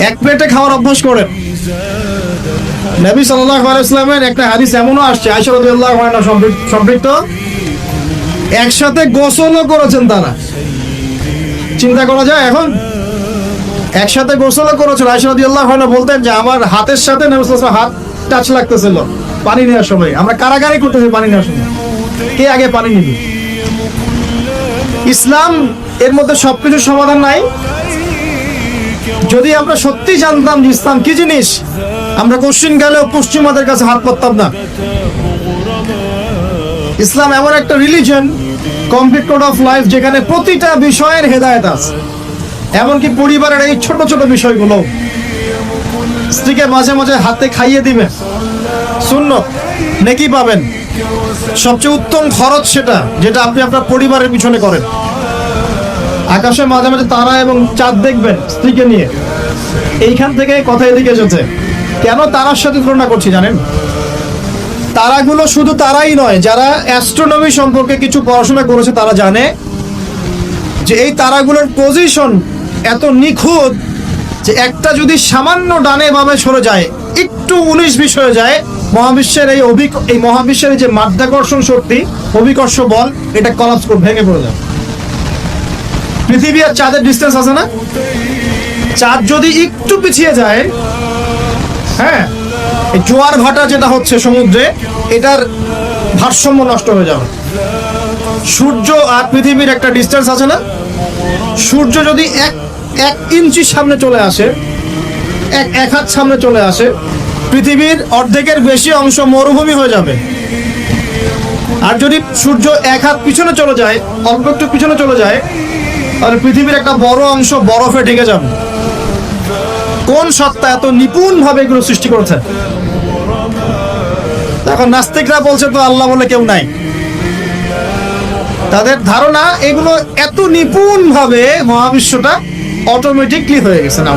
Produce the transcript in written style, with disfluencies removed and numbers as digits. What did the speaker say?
এক প্লেটে খাওয়ার অভ্যাস করেন। নবী সাল্লাল্লাহু আলাইহি ওয়াসাল্লামের একটা হাদিস এমনও আসছে, আয়েশা রাদিয়াল্লাহু আনহা সম্পৃক্ত, একসাথে গোসলও করেছেন তারা। চিন্তা করা যায় এখন? একসাথে গোসলও করেছেন। আয়েশা রাদিয়াল্লাহু আনহা বলতেন যে আমার হাতের সাথে নবী সাল্লাল্লাহু আলাইহি ওয়াসাল্লাম হাত টাচ লাগতেছিল পানি নেওয়ার সময়। আমরা কারাগারি করতেছি পানি নেওয়ার সময়, কে আগে পানি নিবে? ইসলাম এর মধ্যে সবকিছু সমাধান নাই। যদি আমরা সত্যি জানতাম যে ইসলাম কি জিনিস, আমরা কোশ্চিন গেলেও পশ্চিমাদের কাছে হাত পাততাম না। ইসলাম এমন একটা religion, complete code of life, যেখানে প্রতিটা বিষয়ের হেদায়েত আছে। এমনকি পরিবারের এই ছোট ছোট বিষয়গুলো, স্ত্রীকে মাঝে মাঝে হাতে খাইয়ে দিবেন, সুন্নত, নেকি পাবেন। সবচেয়ে উত্তম খরচ সেটা, যেটা আপনি আপনার পরিবারের পিছনে করেন। আকাশে মাঝে মাঝে তারা এবং চাঁদ দেখবেন স্ত্রীকে নিয়ে। এইখান থেকে কথা এদিকে এসেছে। কেন তারার সাথে তুলনা করছি জানেন? তারাগুলো শুধু তারাই নয়, যারা অ্যাস্ট্রোনমি সম্পর্কে কিছু পড়াশোনা করেছে তারা জানে যে এই তারাগুলোর পজিশন এত নিখুঁত যে একটা যদি সামান্য ডানে বামে সরে যায়, একটু 19-20 হয়ে যায়, মহাবিশ্বের এই মহাবিশ্বের যে মাধ্যাকর্ষণ শক্তি, অভিকর্ষ বল, এটা কলাপস করে ভেঙে পড়ে যায়। পৃথিবী আর চাঁদের ডিস্টেন্স আছে না? চাঁদ যদি একটু পিছিয়ে যায়, হ্যাঁ, এই জোয়ার ভাটা যেটা হচ্ছে সমুদ্রে, এটার ভারসাম্য নষ্ট হয়ে যাবে। সূর্য আর পৃথিবীর একটা ডিস্টেন্স আছে না? সূর্য যদি এক ইঞ্চি সামনে চলে আসে, এক হাত সামনে চলে আসে, পৃথিবীর অর্ধেকের বেশি অংশ মরুভূমি হয়ে যাবে। আর যদি সূর্য এক হাত পিছনে চলে যায়, অল্প একটু পিছনে চলে যায়, তাহলে পৃথিবীর একটা বড় অংশ বরফে ঢেকে যাবে। কোন সত্তা এত নিপুণ ভাবে এগুলো সৃষ্টি করেছে? এখন নাস্তিকরা বলছে তো আল্লাহ বলে কেউ নাই। তাদের ধারণা এগুলো এত নিপুণ ভাবে মহাবিশ্বটা অটোমেটিকলি হয়ে গেছে। না,